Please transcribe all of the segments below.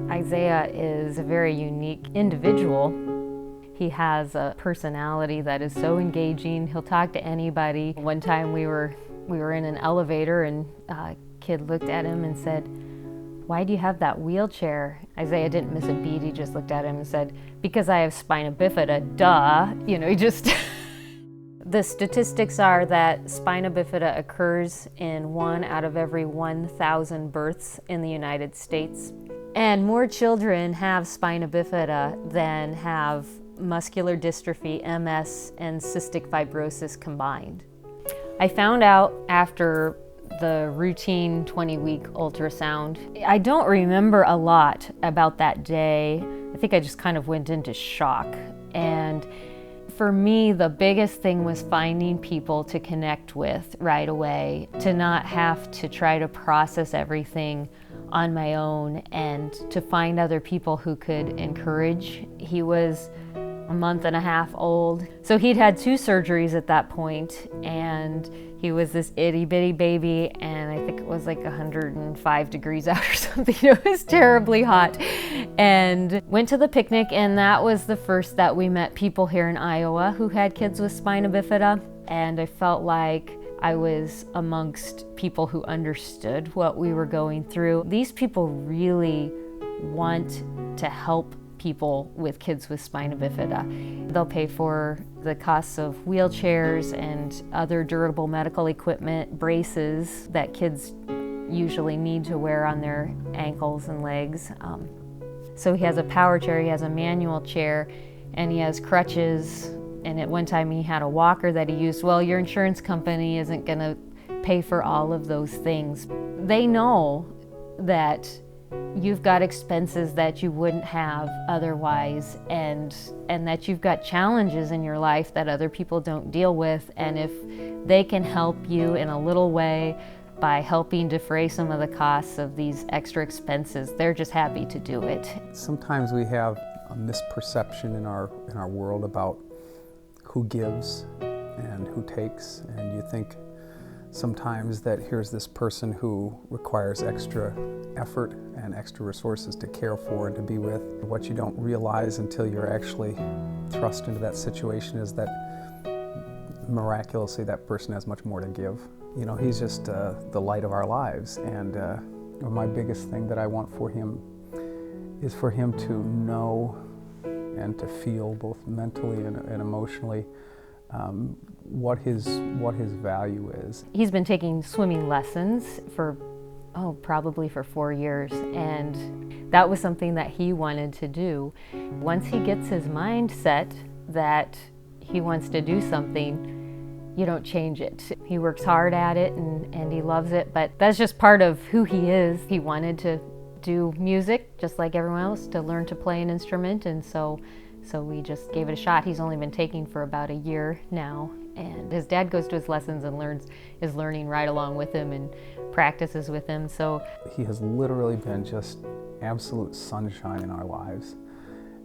Isaiah is a very unique individual. He has a personality that is so engaging. He'll talk to anybody. One time we were in an elevator and a kid looked at him and said, "Why do you have that wheelchair?" Isaiah didn't miss a beat. He just looked at him and said, "Because I have spina bifida, duh." He just... The statistics are that spina bifida occurs in 1 out of every 1,000 births in the United States. And more children have spina bifida than have muscular dystrophy, MS, and cystic fibrosis combined. I found out after the routine 20-week ultrasound. I don't remember a lot about that day. I think I just kind of went into shock. And for me, the biggest thing was finding people to connect with right away, to not have to try to process everything on my own, and to find other people who could encourage. He was a month and a half old. So he'd had 2 surgeries at that point, and he was this itty bitty baby, and I think it was like 105 degrees out or something. It was terribly hot. And went to the picnic, and that was the first that we met people here in Iowa who had kids with spina bifida. And I felt like I was amongst people who understood what we were going through. These people really want to help people with kids with spina bifida. They'll pay for the costs of wheelchairs and other durable medical equipment, braces that kids usually need to wear on their ankles and legs. So he has a power chair, he has a manual chair, and he has crutches. And at one time he had a walker that he used. Well, your insurance company isn't going to pay for all of those things. They know that you've got expenses that you wouldn't have otherwise, and that you've got challenges in your life that other people don't deal with. And if they can help you in a little way by helping defray some of the costs of these extra expenses, they're just happy to do it. Sometimes we have a misperception in our world about who gives and who takes, and you think sometimes that here's this person who requires extra effort and extra resources to care for and to be with. What you don't realize until you're actually thrust into that situation is that miraculously that person has much more to give. He's just the light of our lives, and my biggest thing that I want for him is for him to know and to feel both mentally and emotionally what his value is. He's been taking swimming lessons for probably for 4 years, and that was something that he wanted to do. Once he gets his mind set that he wants to do something, you don't change it. He works hard at it and he loves it, but that's just part of who he is. He wanted to do music just like everyone else, to learn to play an instrument, and so we just gave it a shot. He's only been taking for about a year now, and his dad goes to his lessons and is learning right along with him and practices with him. So he has literally been just absolute sunshine in our lives,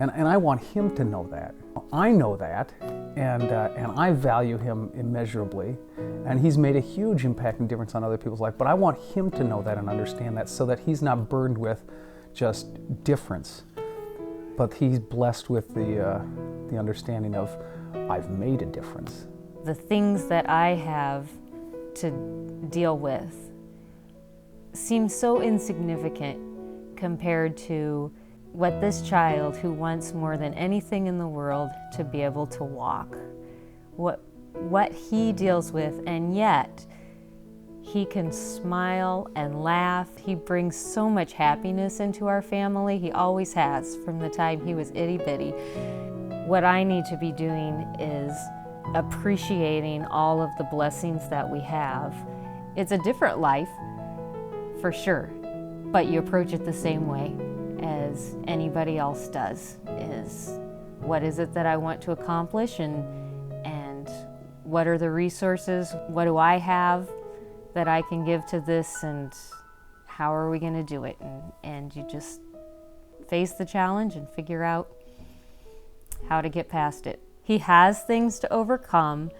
and I want him to know that. I know that, and I value him immeasurably, and he's made a huge impact and difference on other people's life, but I want him to know that and understand that, so that he's not burdened with just difference, but he's blessed with the understanding of, I've made a difference. The things that I have to deal with seem so insignificant compared to what this child, who wants more than anything in the world to be able to walk, what he deals with, and yet he can smile and laugh. He brings so much happiness into our family. He always has, from the time he was itty bitty. What I need to be doing is appreciating all of the blessings that we have. It's a different life, for sure, but you approach it the same way as anybody else does. Is what is it that I want to accomplish, and what are the resources? What do I have that I can give to this, and how are we going to do it? And you just face the challenge and figure out how to get past it. He has things to overcome,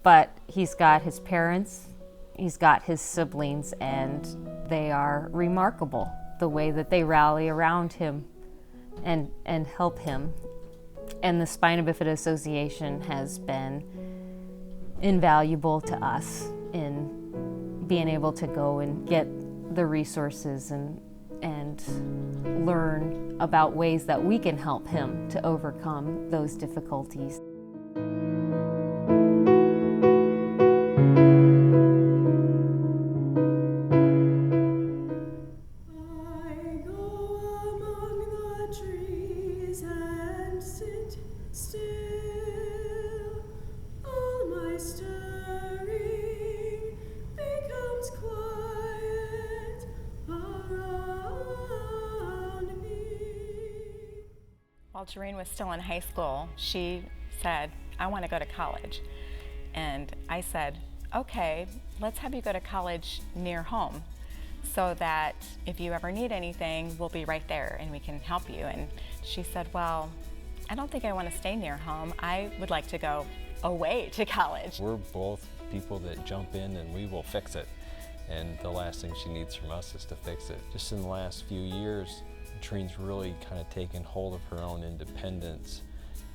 but he's got his parents He's got his siblings, and they are remarkable, the way that they rally around him and help him. And the Spina Bifida Association has been invaluable to us in being able to go and get the resources and learn about ways that we can help him to overcome those difficulties. While Jareen was still in high school, she said, "I want to go to college." And I said, "Okay, let's have you go to college near home so that if you ever need anything, we'll be right there and we can help you." And she said, "Well, I don't think I want to stay near home. I would like to go away to college." We're both people that jump in and we will fix it. And the last thing she needs from us is to fix it. Just in the last few years, Jareen's really kind of taken hold of her own independence,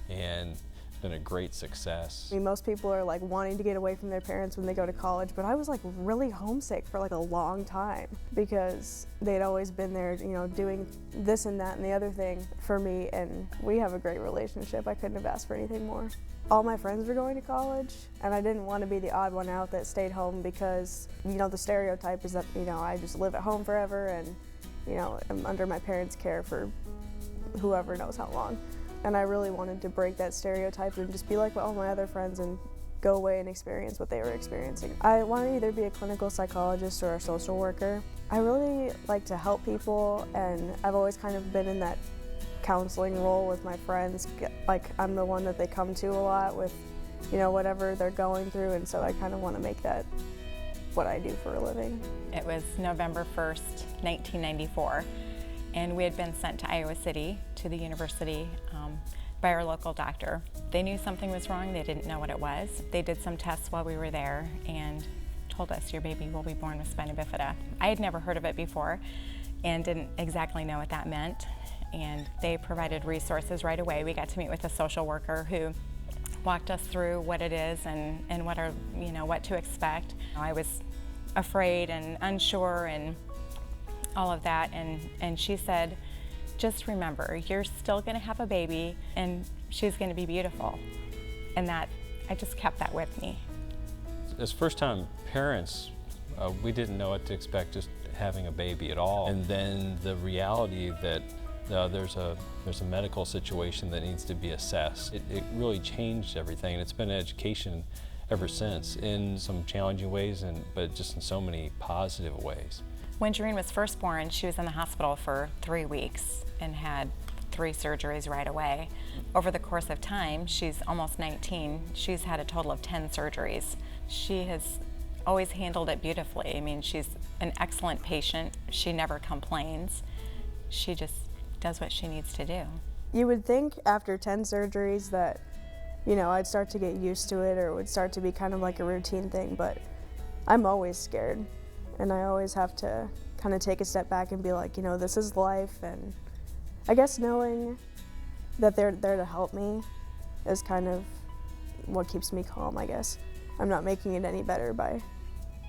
and it's been a great success. I mean, most people are like wanting to get away from their parents when they go to college, but I was like really homesick for like a long time because they'd always been there, you know, doing this and that and the other thing for me, and we have a great relationship. I couldn't have asked for anything more. All my friends were going to college, and I didn't want to be the odd one out that stayed home because, you know, the stereotype is that, you know, I just live at home forever and, you know, I'm under my parents' care for whoever knows how long. And I really wanted to break that stereotype and just be like all my other friends and go away and experience what they were experiencing. I want to either be a clinical psychologist or a social worker. I really like to help people, and I've always kind of been in that counseling role with my friends. Like, I'm the one that they come to a lot with, you know, whatever they're going through, and so I kind of want to make that what I do for a living. It was November 1st, 1994, and we had been sent to Iowa City to the university by our local doctor. They knew something was wrong, they didn't know what it was. They did some tests while we were there and told us, "Your baby will be born with spina bifida." I had never heard of it before and didn't exactly know what that meant, and they provided resources right away. We got to meet with a social worker who walked us through what it is and what are, you know, what to expect. I was afraid and unsure and all of that, and she said, "Just remember, you're still going to have a baby and she's going to be beautiful." And that, I just kept that with me. As first-time parents, we didn't know what to expect just having a baby at all. And then the reality that there's a medical situation that needs to be assessed. It really changed everything, and it's been an education ever since in some challenging ways, but just in so many positive ways. When Jareen was first born, she was in the hospital for 3 weeks and had 3 surgeries right away. Over the course of time, she's almost 19, she's had a total of 10 surgeries. She has always handled it beautifully. I mean, she's an excellent patient. She never complains. She just does what she needs to do. You would think after 10 surgeries that, you know, I'd start to get used to it or it would start to be kind of like a routine thing, but I'm always scared. And I always have to kind of take a step back and be like, you know, this is life. And I guess knowing that they're there to help me is kind of what keeps me calm, I guess. I'm not making it any better by,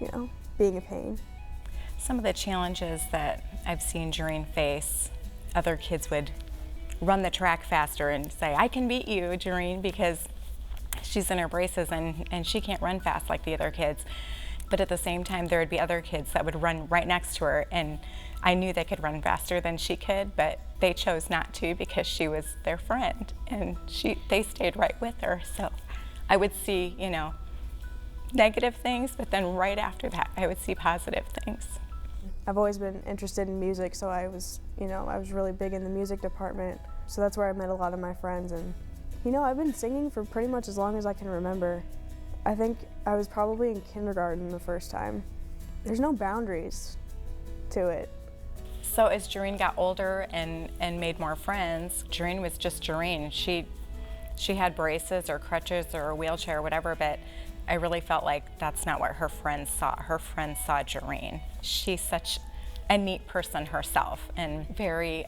you know, being a pain. Some of the challenges that I've seen Jareen face, other kids would run the track faster and say, "I can beat you, Jareen," because she's in her braces and she can't run fast like the other kids. But at the same time, there would be other kids that would run right next to her, and I knew they could run faster than she could, but they chose not to because she was their friend, and they stayed right with her. So I would see, you know, negative things, but then right after that, I would see positive things. I've always been interested in music, so I was really big in the music department. So that's where I met a lot of my friends, and, you know, I've been singing for pretty much as long as I can remember. I think I was probably in kindergarten the first time. There's no boundaries to it. So as Jareen got older and made more friends, Jareen was just Jareen. She had braces or crutches or a wheelchair or whatever, but I really felt like that's not what her friends saw. Her friends saw Jareen. She's such a neat person herself and very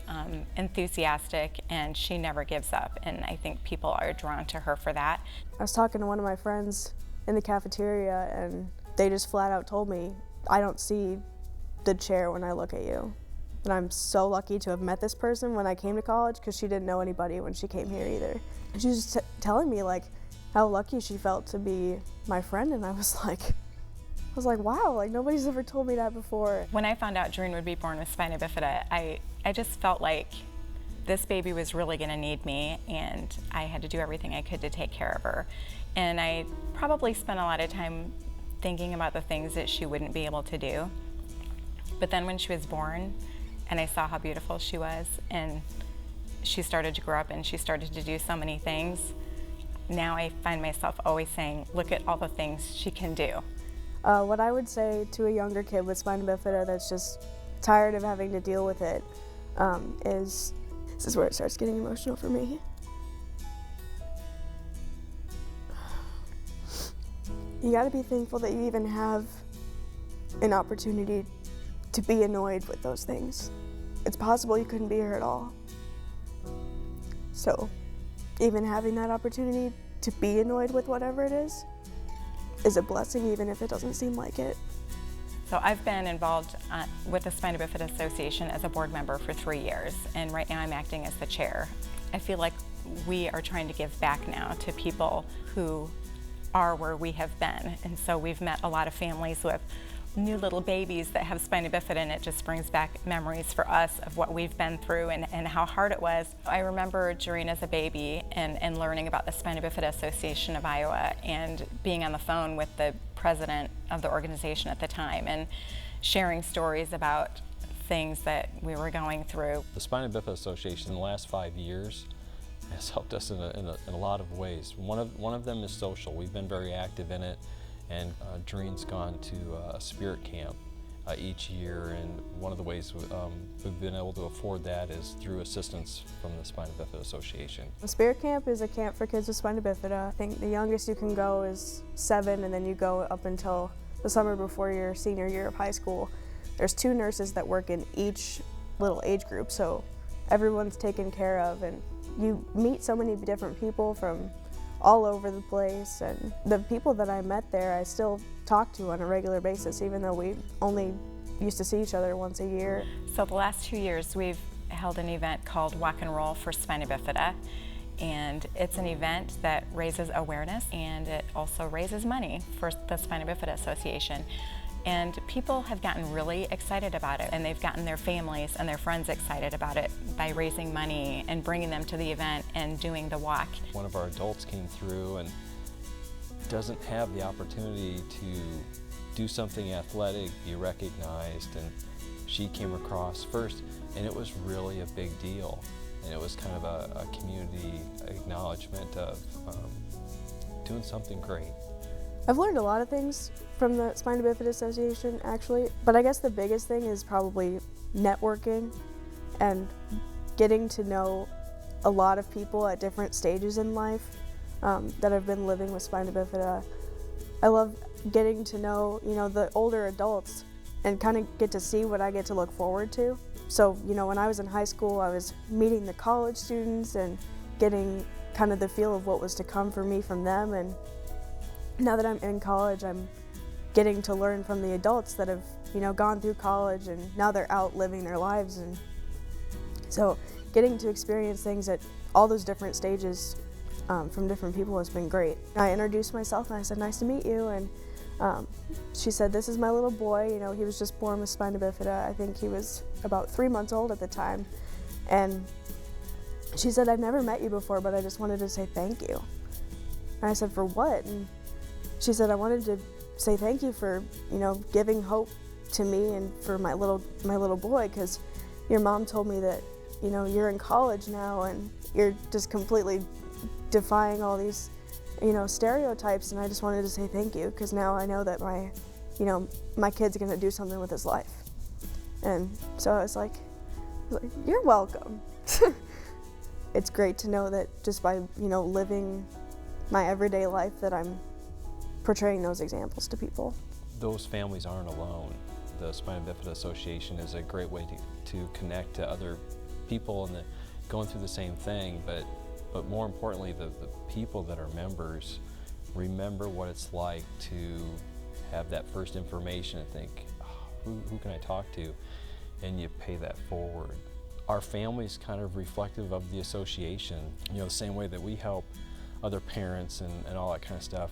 enthusiastic, and she never gives up, and I think people are drawn to her for that. I was talking to one of my friends in the cafeteria, and they just flat out told me, I don't see the chair when I look at you. And I'm so lucky to have met this person when I came to college, because she didn't know anybody when she came here either. And she was just telling me like how lucky she felt to be my friend, and I was like, wow, like nobody's ever told me that before. When I found out Jareen would be born with spina bifida, I just felt like this baby was really going to need me, and I had to do everything I could to take care of her. And I probably spent a lot of time thinking about the things that she wouldn't be able to do. But then when she was born, and I saw how beautiful she was, and she started to grow up and she started to do so many things, now I find myself always saying, look at all the things she can do. What I would say to a younger kid with spina bifida that's just tired of having to deal with it is, this is where it starts getting emotional for me. You gotta be thankful that you even have an opportunity to be annoyed with those things. It's possible you couldn't be here at all. So, even having that opportunity to be annoyed with whatever it is a blessing, even if it doesn't seem like it. So I've been involved with the Spina Bifida Association as a board member for 3 years, and right now I'm acting as the chair. I feel like we are trying to give back now to people who are where we have been, and so we've met a lot of families with new little babies that have spina bifida, and it just brings back memories for us of what we've been through and how hard it was. I remember Jareen as a baby and learning about the Spina Bifida Association of Iowa and being on the phone with the president of the organization at the time and sharing stories about things that we were going through. The Spina Bifida Association in the last 5 years has helped us in a lot of ways. One of them is social. We've been very active in it. And Jareen's gone to a spirit camp each year, and one of the ways we've been able to afford that is through assistance from the Spina Bifida Association. The spirit camp is a camp for kids with spina bifida. I think the youngest you can go is 7, and then you go up until the summer before your senior year of high school. There's 2 nurses that work in each little age group, so everyone's taken care of, and you meet so many different people from all over the place, and the people that I met there I still talk to on a regular basis, even though we only used to see each other once a year. So the last 2 years we've held an event called Walk and Roll for Spina Bifida, and it's an event that raises awareness, and it also raises money for the Spina Bifida Association. And people have gotten really excited about it, and they've gotten their families and their friends excited about it by raising money and bringing them to the event and doing the walk. One of our adults came through and doesn't have the opportunity to do something athletic, be recognized, and she came across first, and it was really a big deal. And it was kind of a community acknowledgement of doing something great. I've learned a lot of things from the Spina Bifida Association, actually, but I guess the biggest thing is probably networking and getting to know a lot of people at different stages in life that have been living with spina bifida. I love getting to know, the older adults and kind of get to see what I get to look forward to. So, when I was in high school, I was meeting the college students and getting kind of the feel of what was to come for me from them, and now that I'm in college, I'm getting to learn from the adults that have, gone through college, and now they're out living their lives. And so getting to experience things at all those different stages from different people has been great. I introduced myself and I said, nice to meet you. And she said, this is my little boy. He was just born with spina bifida. I think he was about 3 months old at the time. And she said, I've never met you before, but I just wanted to say thank you. And I said, for what? And she said, I wanted to say thank you for, giving hope to me and for my little boy, because your mom told me that, you're in college now and you're just completely defying all these, stereotypes, and I just wanted to say thank you, because now I know that my kid's gonna do something with his life. And so I was like, you're welcome. It's great to know that just by, living my everyday life that I'm portraying those examples to people. Those families aren't alone. The Spina Bifida Association is a great way to connect to other people and going through the same thing, but more importantly, the people that are members remember what it's like to have that first information and think, oh, who can I talk to? And you pay that forward. Our family's kind of reflective of the association, the same way that we help other parents and all that kind of stuff.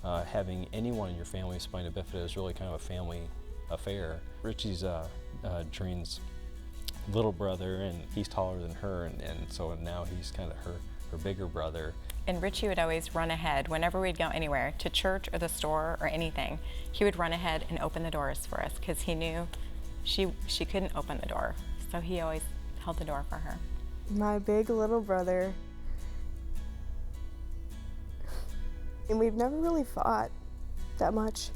Having anyone in your family with spina bifida is really kind of a family affair. Richie's Doreen's little brother, and he's taller than her, and so now he's kind of her bigger brother. And Richie would always run ahead whenever we'd go anywhere, to church or the store or anything. He would run ahead and open the doors for us because he knew she couldn't open the door. So he always held the door for her. My big little brother, and we've never really fought that much.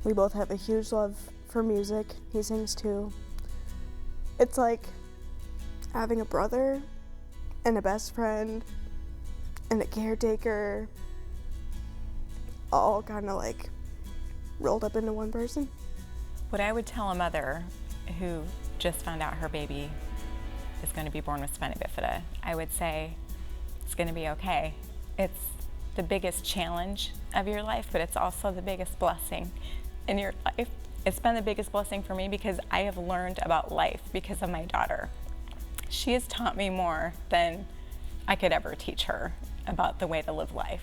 We both have a huge love for music. He sings too. It's like having a brother and a best friend and a caretaker, all kind of like rolled up into one person. What I would tell a mother who just found out her baby is going to be born with spina bifida, I would say it's going to be okay. It's the biggest challenge of your life, but it's also the biggest blessing in your life. It's been the biggest blessing for me because I have learned about life because of my daughter. She has taught me more than I could ever teach her about the way to live life.